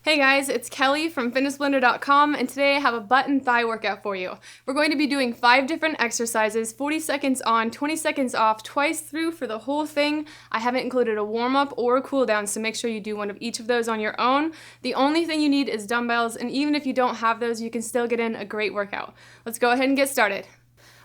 Hey guys, it's Kelly from FitnessBlender.com, and today I have a butt and thigh workout for you. We're going to be doing 5 different exercises, 40 seconds on, 20 seconds off, twice through for the whole thing. I haven't included a warm-up or a cool-down, so make sure you do one of each of those on your own. The only thing you need is dumbbells, and even if you don't have those, you can still get in a great workout. Let's go ahead and get started.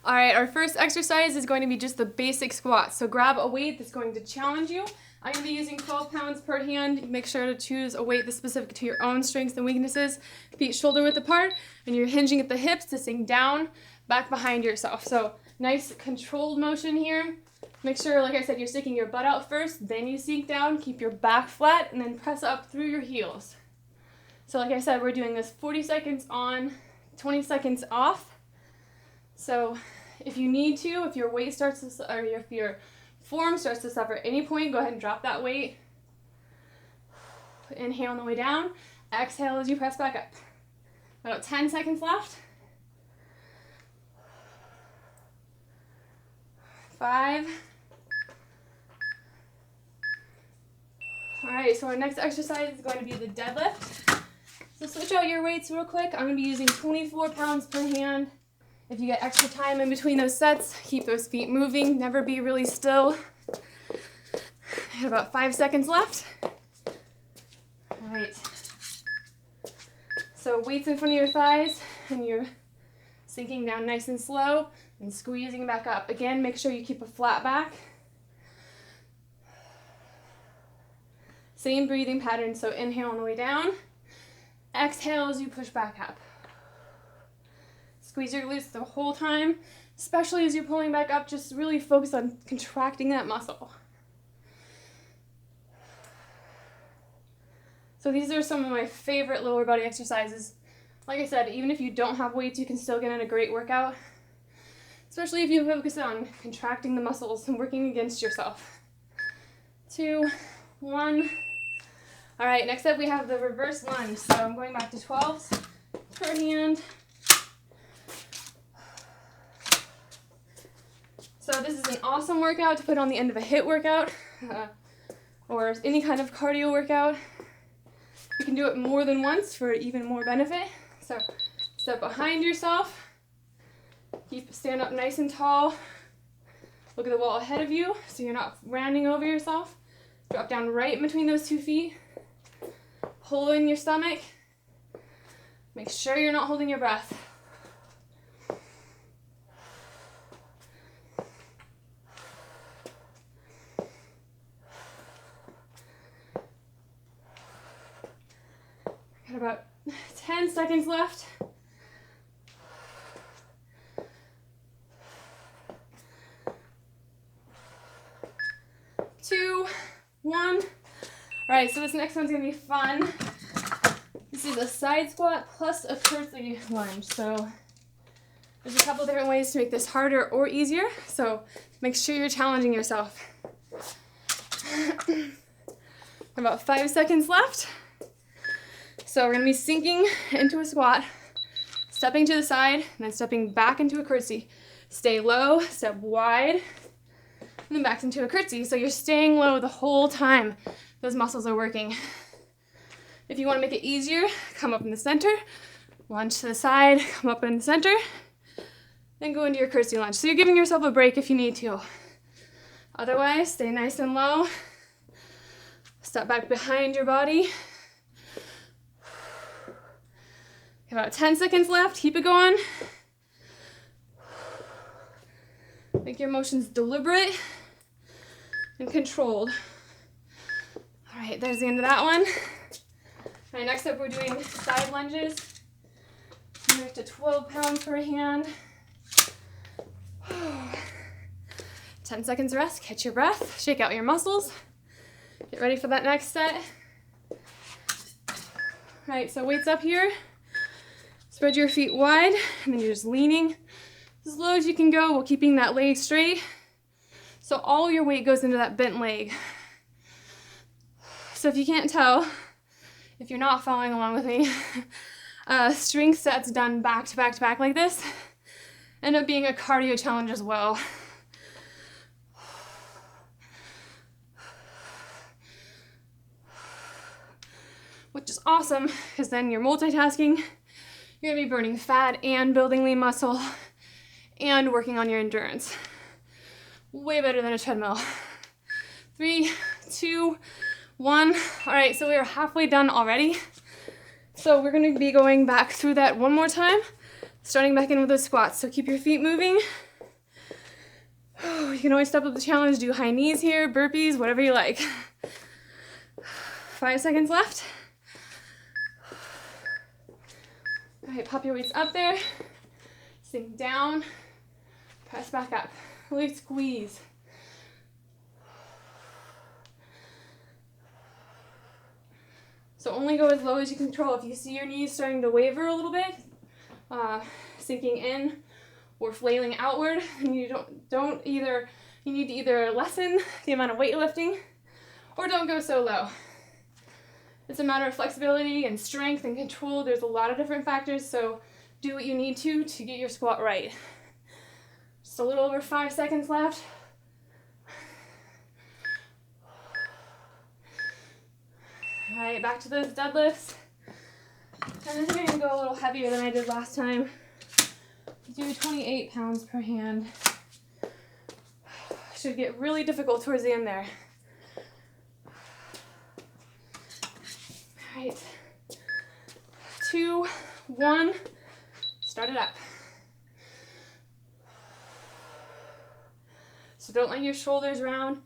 Alright, our first exercise is going to be just the basic squat. So grab a weight that's going to challenge you. I'm going to be using 12 pounds per hand. Make sure to choose a weight that's specific to your own strengths and weaknesses. Feet shoulder width apart, and you're hinging at the hips to sink down, back behind yourself. So nice controlled motion here. Make sure, like I said, you're sticking your butt out first, then you sink down, keep your back flat, and then press up through your heels. So like I said, we're doing this 40 seconds on, 20 seconds off. So if you need to, if your weight starts to, or if your form starts to suffer at any point, go ahead and drop that weight. Inhale on the way down. Exhale as you press back up. About 10 seconds left. 5. All right, so our next exercise is going to be the deadlift. So switch out your weights real quick. I'm going to be using 24 pounds per hand. If you get extra time in between those sets, keep those feet moving, never be really still. I have about 5 seconds left. All right. So weights in front of your thighs, and you're sinking down nice and slow and squeezing back up. Again, make sure you keep a flat back. Same breathing pattern, so inhale on the way down. Exhale as you push back up. Squeeze your glutes the whole time, especially as you're pulling back up. Just really focus on contracting that muscle. So these are some of my favorite lower body exercises. Like I said, even if you don't have weights, you can still get in a great workout, especially if you focus on contracting the muscles and working against yourself. 2, 1. All right, next up we have the reverse lunge. So I'm going back to 12s per hand. So this is an awesome workout to put on the end of a HIIT workout or any kind of cardio workout. You can do it more than once for even more benefit. So step behind yourself, stand up nice and tall, look at the wall ahead of you so you're not rounding over yourself. Drop down right in between those 2 feet, pull in your stomach, make sure you're not holding your breath. Got about 10 seconds left. 2, 1. All right, so this next one's gonna be fun. This is a side squat plus a curtsy lunge. So there's a couple different ways to make this harder or easier. So make sure you're challenging yourself. About 5 seconds left. So we're going to be sinking into a squat, stepping to the side, and then stepping back into a curtsy. Stay low, step wide, and then back into a curtsy. So you're staying low the whole time those muscles are working. If you want to make it easier, come up in the center, lunge to the side, come up in the center, then go into your curtsy lunge. So you're giving yourself a break if you need to. Otherwise, stay nice and low. Step back behind your body. About 10 seconds left. Keep it going. Make your motions deliberate and controlled. All right, there's the end of that one. All right, next up we're doing side lunges. We're up to 12 pounds per hand. 10 seconds rest. Catch your breath. Shake out your muscles. Get ready for that next set. All right, so weights up here. Spread your feet wide, and then you're just leaning as low as you can go while keeping that leg straight. So all your weight goes into that bent leg. So if you can't tell, if you're not following along with me, strength sets done back to back to back like this end up being a cardio challenge as well. which is awesome because then you're multitasking. You're gonna be burning fat and building lean muscle and working on your endurance. Way better than a treadmill. 3, 2, 1. All right, so we are halfway done already. So we're gonna be going back through that one more time, starting back in with those squats. So keep your feet moving. You can always step up the challenge, do high knees here, burpees, whatever you like. 5 seconds left. All right, pop your weights up there, sink down, press back up, really squeeze. So only go as low as you can control. If you see your knees starting to waver a little bit, sinking in or flailing outward, and you you need to either lessen the amount of weight you're lifting or don't go so low. It's a matter of flexibility and strength and control. There's a lot of different factors, so do what you need to get your squat right. Just a little over 5 seconds left. All right, back to those deadlifts. And this is gonna go a little heavier than I did last time. Do 28 pounds per hand. Should get really difficult towards the end there. All right, 2, 1, start it up. So don't let your shoulders round.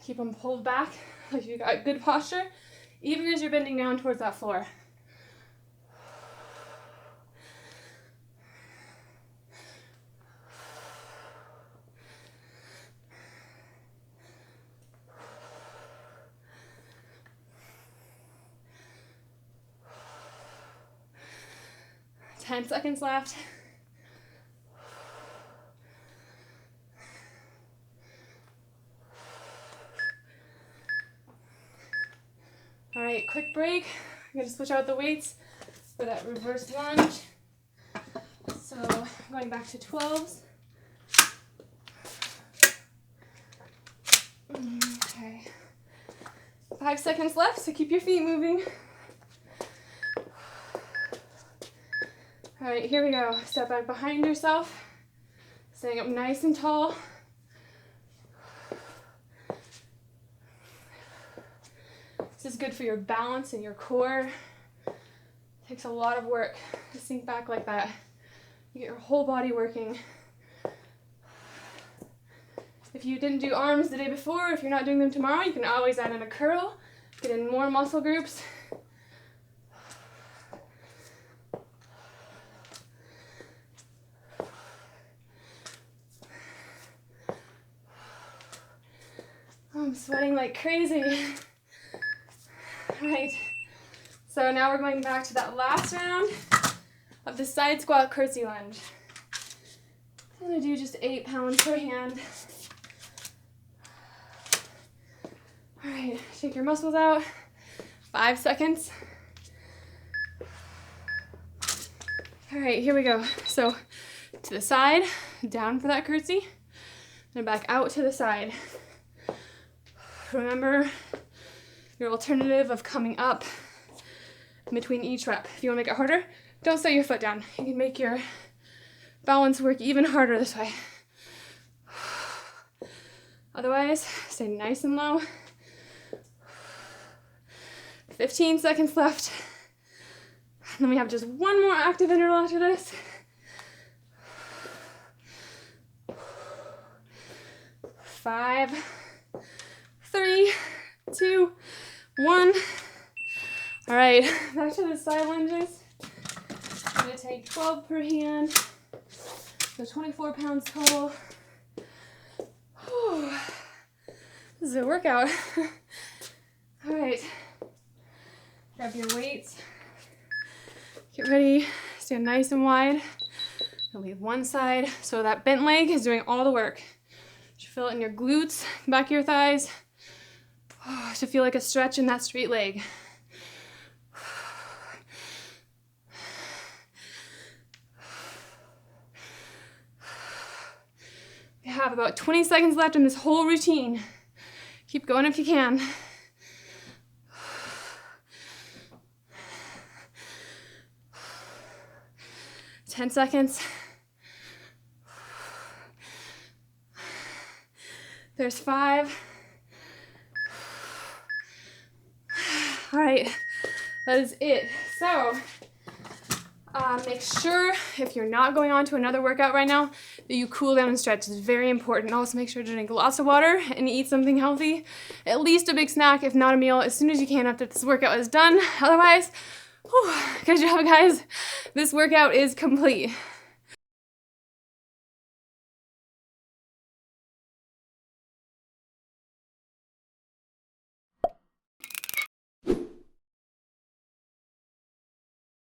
Keep them pulled back like you got good posture, even as you're bending down towards that floor. Ten seconds left. All right, quick break. I'm gonna switch out the weights for that reverse lunge. So going back to 12s. Okay. 5 seconds left, so keep your feet moving. All right, here we go. Step back behind yourself, staying up nice and tall. This is good for your balance and your core. It takes a lot of work to sink back like that. You get your whole body working. If you didn't do arms the day before, if you're not doing them tomorrow, you can always add in a curl, get in more muscle groups. I'm sweating like crazy. All right, so now we're going back to that last round of the side squat curtsy lunge. I'm gonna do just 8 pounds per hand. All right, shake your muscles out. 5 seconds. All right, here we go. So to the side, down for that curtsy, and back out to the side. Remember your alternative of coming up in between each rep. If you want to make it harder, don't set your foot down. You can make your balance work even harder this way. Otherwise, stay nice and low. 15 seconds left. And then we have just one more active interval after this. 5, 3, 2, 1. All right, back to the side lunges. I'm gonna take 12 per hand, so 24 pounds total. Whew. This is a workout. All right, grab your weights. Get ready, stand nice and wide. You'll leave one side, so that bent leg is doing all the work. You feel it in your glutes, back of your thighs. Oh, to feel like a stretch in that straight leg. You have about 20 seconds left in this whole routine. Keep going if you can. 10 seconds. There's 5. All right, that is it. So make sure if you're not going on to another workout right now that you cool down and stretch. It's very important. Also make sure to drink lots of water and eat something healthy, at least a big snack, if not a meal, as soon as you can after this workout is done. Otherwise, good job, guys. This workout is complete.